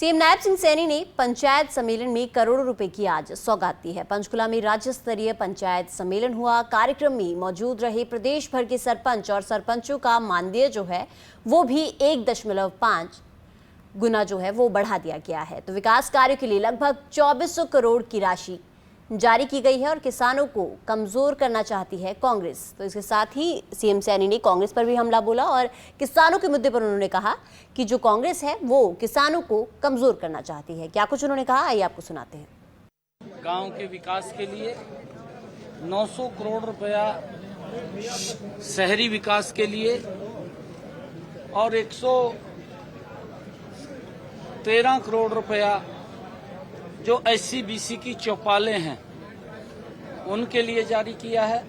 CM Nayab Singh Saini ने पंचायत सम्मेलन में करोड़ों रुपए की आज सौगात दी है। पंचकुला में राज्य स्तरीय पंचायत सम्मेलन हुआ। कार्यक्रम में मौजूद रहे प्रदेश भर के सरपंच और सरपंचों का मानदेय जो है वो भी 1.5 गुना जो है वो बढ़ा दिया गया है। तो विकास कार्यों के लिए लगभग 2400 करोड़ की राशि जारी की गई है और किसानों को कमजोर करना चाहती है कांग्रेस। तो इसके साथ ही सीएम सैनी ने कांग्रेस पर भी हमला बोला और किसानों के मुद्दे पर उन्होंने कहा कि जो कांग्रेस है वो किसानों को कमजोर करना चाहती है। क्या कुछ उन्होंने कहा, आइए आपको सुनाते हैं। गांव के विकास के लिए 900 करोड़ रुपया शहरी विकास के लिए और 113 करोड़ रुपया जो SC BC की चौपालें हैं उनके लिए जारी किया है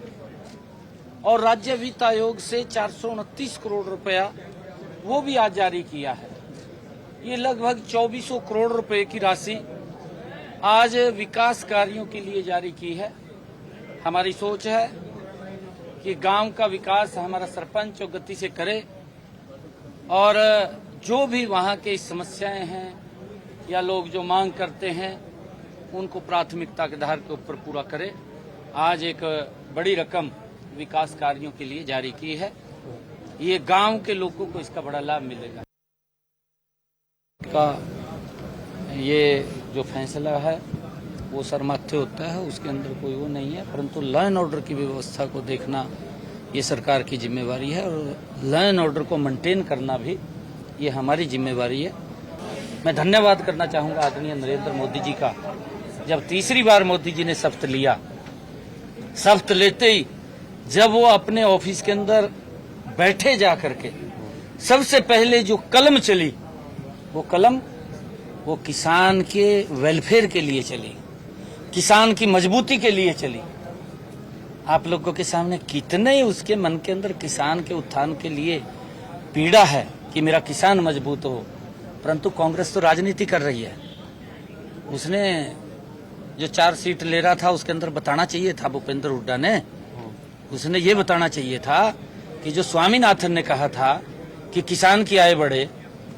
और राज्य वित्त आयोग से 429 करोड़ रुपया वो भी आज जारी किया है। ये लगभग 2400 करोड़ रुपए की राशि आज विकास कार्यों के लिए जारी की है। हमारी सोच है कि गांव का विकास हमारा सरपंच गति से करे और जो भी वहां की समस्याएं हैं या लोग जो मांग करते हैं उनको प्राथमिकता के आधार के ऊपर पूरा करे। आज एक बड़ी रकम विकास कार्यों के लिए जारी की है। ये गांव के लोगों को इसका बड़ा लाभ मिलेगा। का ये जो फैसला है वो सरमाथे होता है, उसके अंदर कोई वो नहीं है, परंतु लॉ एंड ऑर्डर की व्यवस्था को देखना ये सरकार की जिम्मेवारी है और लॉ एंड ऑर्डर को मेंटेन करना भी ये हमारी जिम्मेवारी है। मैं धन्यवाद करना चाहूंगा आदरणीय नरेंद्र मोदी जी का। जब तीसरी बार मोदी जी ने शपथ लिया, शपथ लेते ही जब वो अपने ऑफिस के अंदर बैठे जा करके सबसे पहले जो कलम चली वो कलम वो किसान के वेलफेयर के लिए चली, किसान की मजबूती के लिए चली। आप लोगों के सामने कितने उसके मन के अंदर किसान के उत्थान के लिए पीड़ा है कि मेरा किसान मजबूत हो, परंतु कांग्रेस तो राजनीति कर रही है। उसने जो 4 सीट ले रहा था उसके अंदर बताना चाहिए था भूपेंद्र हुड्डा ने, उसने ये बताना चाहिए था कि जो स्वामीनाथन ने कहा था कि किसान की आय बढ़े,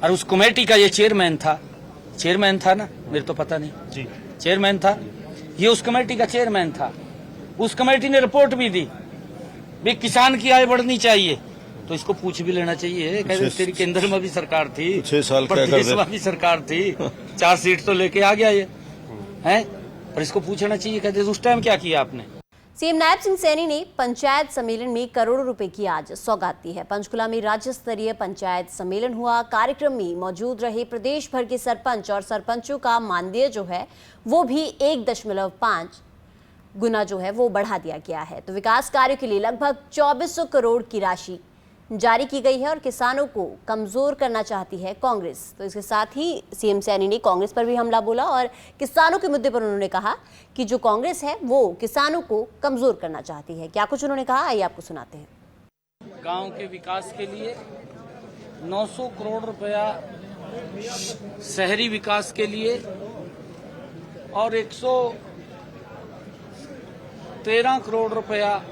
और उस कमेटी का ये चेयरमैन था ना, मेरे तो पता नहीं जी, चेयरमैन था, ये उस कमेटी का चेयरमैन था। उस कमेटी ने रिपोर्ट भी दी भी किसान की आय बढ़नी चाहिए, तो इसको पूछ भी लेना चाहिए। तेरी केंद्र में भी सरकार थी, 6 साल प्रदेश में भी सरकार थी, 4 सीट तो लेके आ गया ये है, पर इसको पूछना चाहिए कहते उस टाइम क्या किया आपने। सीएम नायब सिंह सैनी ने पंचायत सम्मेलन में करोड़ों रुपए की आज सौगात दी है। पंचकुला में राज्य स्तरीय पंचायत सम्मेलन हुआ। कार्यक्रम में मौजूद रहे प्रदेश भर के सरपंच और सरपंचों का मानदेय जो है वो भी 1.5 गुना जो है वो बढ़ा दिया गया है। तो विकास कार्यों के लिए लगभग 2400 करोड़ की राशि जारी की गई है और किसानों को कमजोर करना चाहती है कांग्रेस। तो इसके साथ ही सीएम सैनी ने कांग्रेस पर भी हमला बोला और किसानों के मुद्दे पर उन्होंने कहा कि जो कांग्रेस है वो किसानों को कमजोर करना चाहती है। क्या कुछ उन्होंने कहा, आइए आपको सुनाते हैं। गांव के विकास के लिए 900 करोड़ रुपया शहरी विकास के लिए और 113 करोड़ रुपया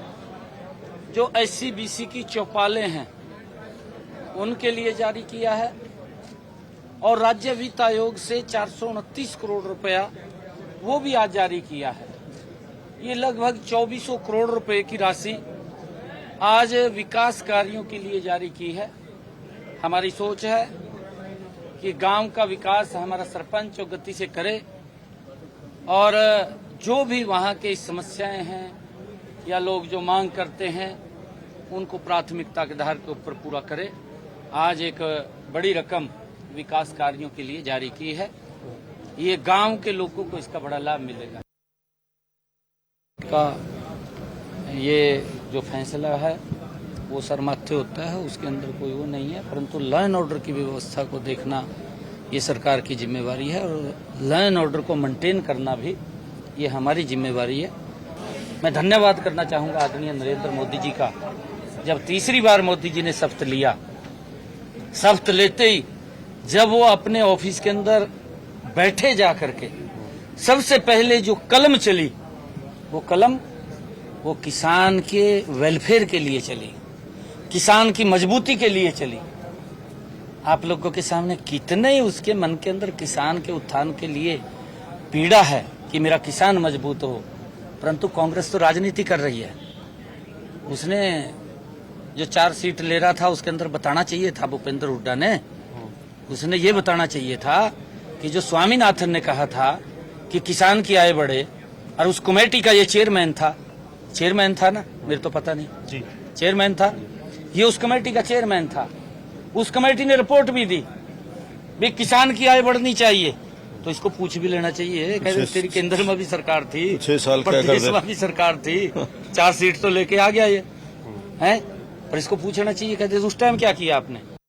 जो SC BC की चौपालें हैं उनके लिए जारी किया है और राज्य वित्त आयोग से 429 करोड़ रुपया वो भी आज जारी किया है। ये लगभग 2400 करोड़ रुपए की राशि आज विकास कार्यों के लिए जारी की है। हमारी सोच है कि गांव का विकास हमारा सरपंच गति से करे और जो भी वहां की समस्याएं हैं या लोग जो मांग करते हैं उनको प्राथमिकता के आधार के ऊपर पूरा करे। आज एक बड़ी रकम विकास कार्यों के लिए जारी की है। ये गांव के लोगों को इसका बड़ा लाभ मिलेगा। का ये जो फैसला है वो सरमाथे होता है, उसके अंदर कोई वो नहीं है, परंतु लॉ एंड ऑर्डर की व्यवस्था को देखना ये सरकार की जिम्मेवारी है और लॉ एंड ऑर्डर को मेंटेन करना भी ये हमारी जिम्मेवारी है। मैं धन्यवाद करना चाहूंगा आदरणीय नरेंद्र मोदी जी का। जब तीसरी बार मोदी जी ने शपथ लिया, शपथ लेते ही जब वो अपने ऑफिस के अंदर बैठे जा करके सबसे पहले जो कलम चली वो कलम वो किसान के वेलफेयर के लिए चली, किसान की मजबूती के लिए चली। आप लोगों के सामने कितने ही उसके मन के अंदर किसान के उत्थान के लिए पीड़ा है कि मेरा किसान मजबूत हो, परंतु कांग्रेस तो राजनीति कर रही है। उसने जो 4 सीट ले रहा था उसके अंदर बताना चाहिए था भूपेंद्र हुड्डा ने, उसने ये बताना चाहिए था कि जो स्वामीनाथन ने कहा था कि किसान की आय बढ़े, और उस कमेटी का ये चेयरमैन था ना, मेरे तो पता नहीं जी, चेयरमैन था, ये उस कमेटी का चेयरमैन था। उस कमेटी ने रिपोर्ट भी दी भी किसान की आय बढ़नी चाहिए, तो इसको पूछ भी लेना चाहिए। कहते तेरी केंद्र में भी सरकार थी, 6 साल क्या कर प्रदेश में भी सरकार थी, 4 सीट तो लेके आ गया ये है, पर इसको पूछना चाहिए कहते उस टाइम क्या किया आपने।